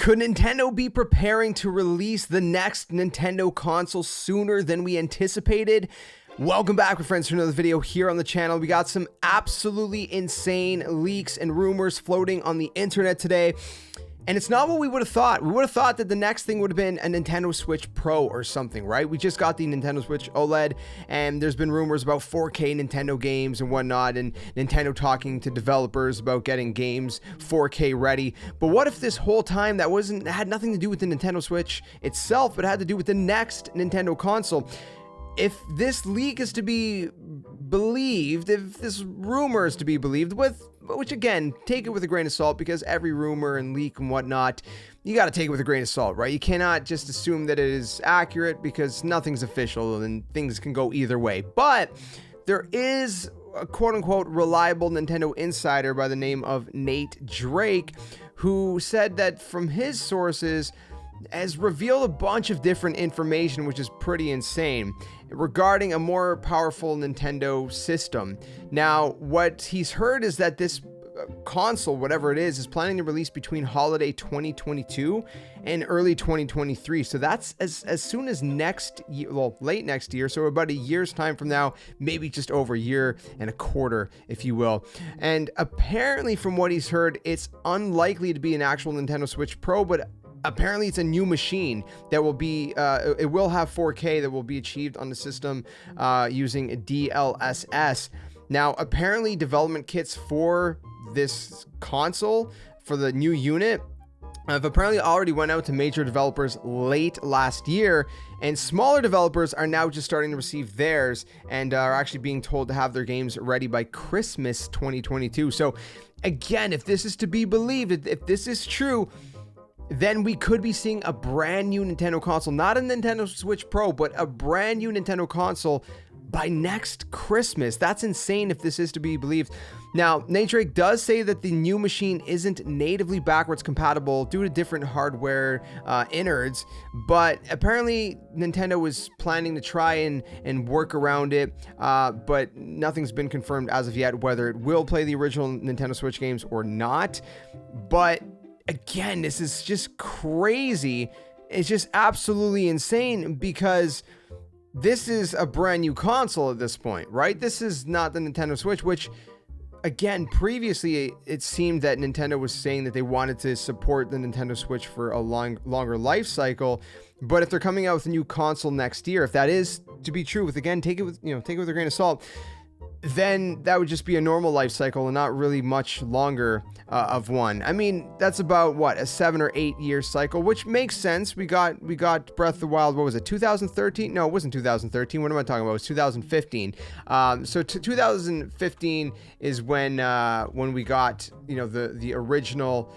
Could Nintendo be preparing to release the next Nintendo console sooner than we anticipated? Welcome back, my friends, to another video here on the channel. We got some absolutely insane leaks and rumors floating on the internet today. And it's not what we would have thought. We would have thought that the next thing would have been a Nintendo Switch Pro or something, right? We just got the Nintendo Switch OLED, and there's been rumors about 4K Nintendo games and whatnot, and Nintendo talking to developers about getting games 4K ready. But what if this whole time that had nothing to do with the Nintendo Switch itself, but had to do with the next Nintendo console? If this leak is to be believed, if this rumor is to be believed, which again, take it with a grain of salt, because every rumor and leak and whatnot, you got to take it with a grain of salt, right? You cannot just assume that it is accurate, because nothing's official and things can go either way. But there is a quote-unquote reliable Nintendo insider by the name of Nate Drake, who said that from his sources has revealed a bunch of different information, which is pretty insane, regarding a more powerful Nintendo system. Now, what he's heard is that this console, whatever it is planning to release between holiday 2022 and early 2023. So that's as soon as next year, well, late next year. So about a year's time from now, maybe just over a year and a quarter, if you will. And apparently, from what he's heard, it's unlikely to be an actual Nintendo Switch Pro, but apparently it's a new machine that will be, it will have 4K that will be achieved on the system using DLSS. Now, apparently development kits for this console, for the new unit, have apparently already went out to major developers late last year, and smaller developers are now just starting to receive theirs and are actually being told to have their games ready by Christmas 2022. So again, if this is to be believed, if this is true, then we could be seeing a brand new Nintendo console, not a Nintendo Switch Pro, but a brand new Nintendo console by next Christmas. That's insane if this is to be believed. Now, Nate Drake does say that the new machine isn't natively backwards compatible due to different hardware innards, but apparently Nintendo was planning to try and work around it, but nothing's been confirmed as of yet whether it will play the original Nintendo Switch games or not. But again, this is just crazy. It's just absolutely insane, because this is a brand new console at this point, right? This is not the Nintendo Switch, which, again, previously it seemed that Nintendo was saying that they wanted to support the Nintendo Switch for a longer life cycle. But if they're coming out with a new console next year, if that is to be true, take it with a grain of salt, then that would just be a normal life cycle and not really much longer of one. I mean, that's about what, a 7 or 8 year cycle, which makes sense. We got Breath of the Wild. What was it? 2013? No, it wasn't 2013. What am I talking about? It was 2015. So 2015 is when we got, the original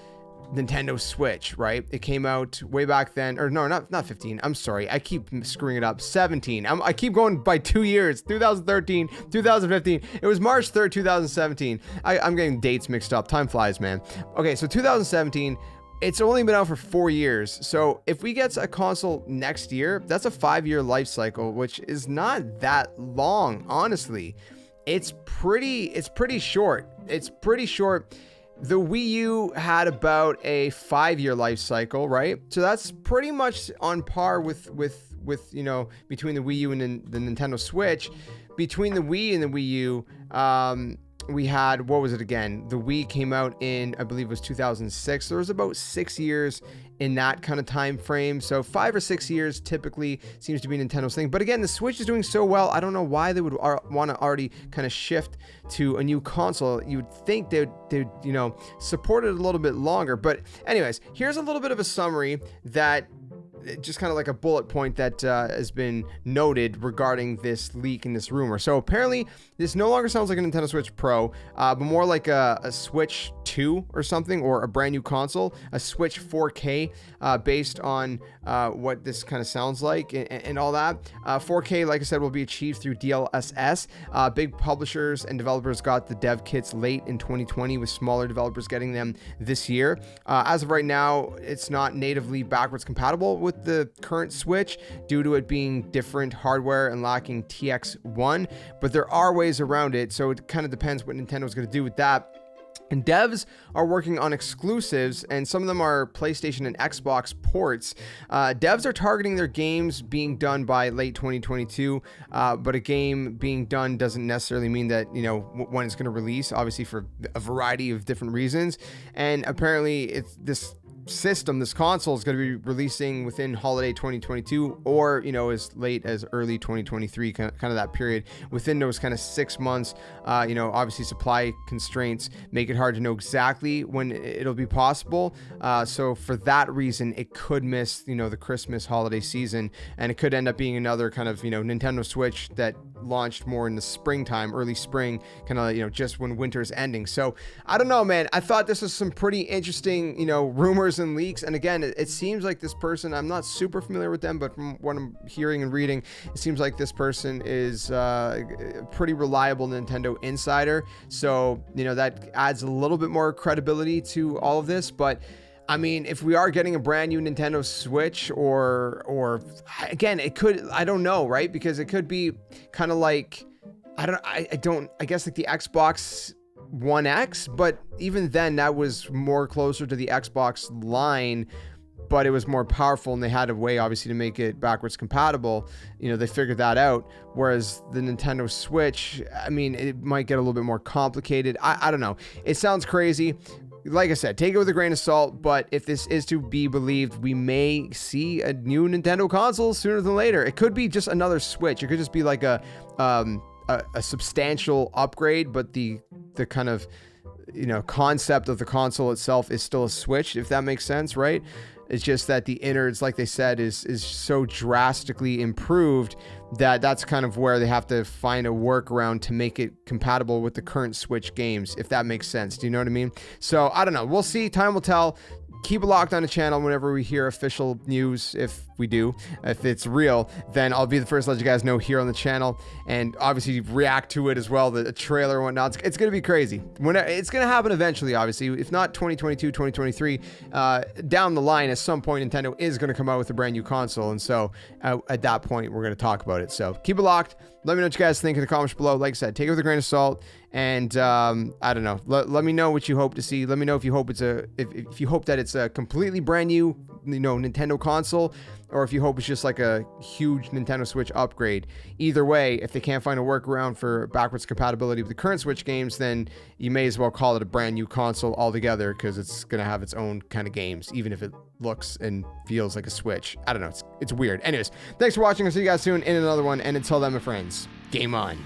Nintendo Switch, right? It came out way back then, or no, not 15. I'm sorry, I keep screwing it up. 17. I keep going by 2 years. 2013, 2015. It was March 3rd, 2017. I'm getting dates mixed up. Time flies, man. Okay, so 2017. It's only been out for 4 years. So if we get a console next year, that's a 5-year life cycle, which is not that long, honestly. It's pretty short. It's pretty short. The Wii U had about a 5-year life cycle, right? So that's pretty much on par with between the Wii U and the Nintendo Switch. Between the Wii and the Wii U, we had, what was it again? The Wii came out in, I believe it was 2006. There was about 6 years in that kind of time frame. So 5 or 6 years typically seems to be Nintendo's thing. But again, the Switch is doing so well, I don't know why they would want to already kind of shift to a new console. You would think they'd support it a little bit longer. But anyways, here's a little bit of a summary that just kind of like a bullet point that has been noted regarding this leak and this rumor. So apparently this no longer sounds like a Nintendo Switch Pro, but more like a Switch 2 or something, or a brand new console, a Switch 4K, based on what this kind of sounds like and all that. 4K, like I said, will be achieved through DLSS. Big publishers and developers got the dev kits late in 2020, with smaller developers getting them this year. As of right now, it's not natively backwards compatible with the current Switch due to it being different hardware and lacking TX1, but there are ways around it, so it kind of depends what Nintendo's going to do with that. And devs are working on exclusives, and some of them are PlayStation and Xbox ports. Devs are targeting their games being done by late 2022, but a game being done doesn't necessarily mean that, you know, when it's going to release, obviously for a variety of different reasons. And apparently it's this console is going to be releasing within holiday 2022, or, you know, as late as early 2023, kind of that period within those kind of 6 months. You know, obviously supply constraints make it hard to know exactly when it'll be possible. So for that reason, it could miss, you know, the Christmas holiday season, and it could end up being another kind of, you know, Nintendo Switch that launched more in the springtime, early spring, kind of, you know, just when winter's ending. So I don't know, man. I thought this was some pretty interesting, you know, rumors and leaks. And again, it seems like this person, I'm not super familiar with them, but from what I'm hearing and reading, it seems like this person is a pretty reliable Nintendo insider. So, you know, that adds a little bit more credibility to all of this. But I mean, if we are getting a brand new Nintendo Switch, or again, it could, I don't know, right? Because it could be kind of like, I guess like the Xbox One X, but even then that was more closer to the Xbox line, but it was more powerful, and they had a way obviously to make it backwards compatible. You know, they figured that out. Whereas the Nintendo Switch, I mean, it might get a little bit more complicated. I don't know. It sounds crazy. Like I said, take it with a grain of salt, but if this is to be believed, we may see a new Nintendo console sooner than later. It could be just another Switch. It could just be like a substantial upgrade, but the kind of, you know, concept of the console itself is still a Switch, if that makes sense, right? It's just that the innards, like they said, is so drastically improved that that's kind of where they have to find a workaround to make it compatible with the current Switch games, if that makes sense. Do you know what I mean? So I don't know. We'll see. Time will tell. Keep it locked on the channel whenever we hear official news. If we do, if it's real, then I'll be the first to let you guys know here on the channel, and obviously react to it as well, the trailer and whatnot. It's going to be crazy. It's going to happen eventually, obviously. If not 2022, 2023, down the line, at some point, Nintendo is going to come out with a brand new console, and so at that point, we're going to talk about it. So keep it locked. Let me know what you guys think in the comments below. Like I said, take it with a grain of salt. And I don't know. Let me know what you hope to see. Let me know if you hope if you hope that it's a completely brand new, you know, Nintendo console, or if you hope it's just like a huge Nintendo Switch upgrade. Either way, if they can't find a workaround for backwards compatibility with the current Switch games, then you may as well call it a brand new console altogether, because it's gonna have its own kind of games, even if it looks and feels like a Switch. I don't know. It's weird. Anyways, thanks for watching. I'll see you guys soon in another one. And until then, my friends, game on.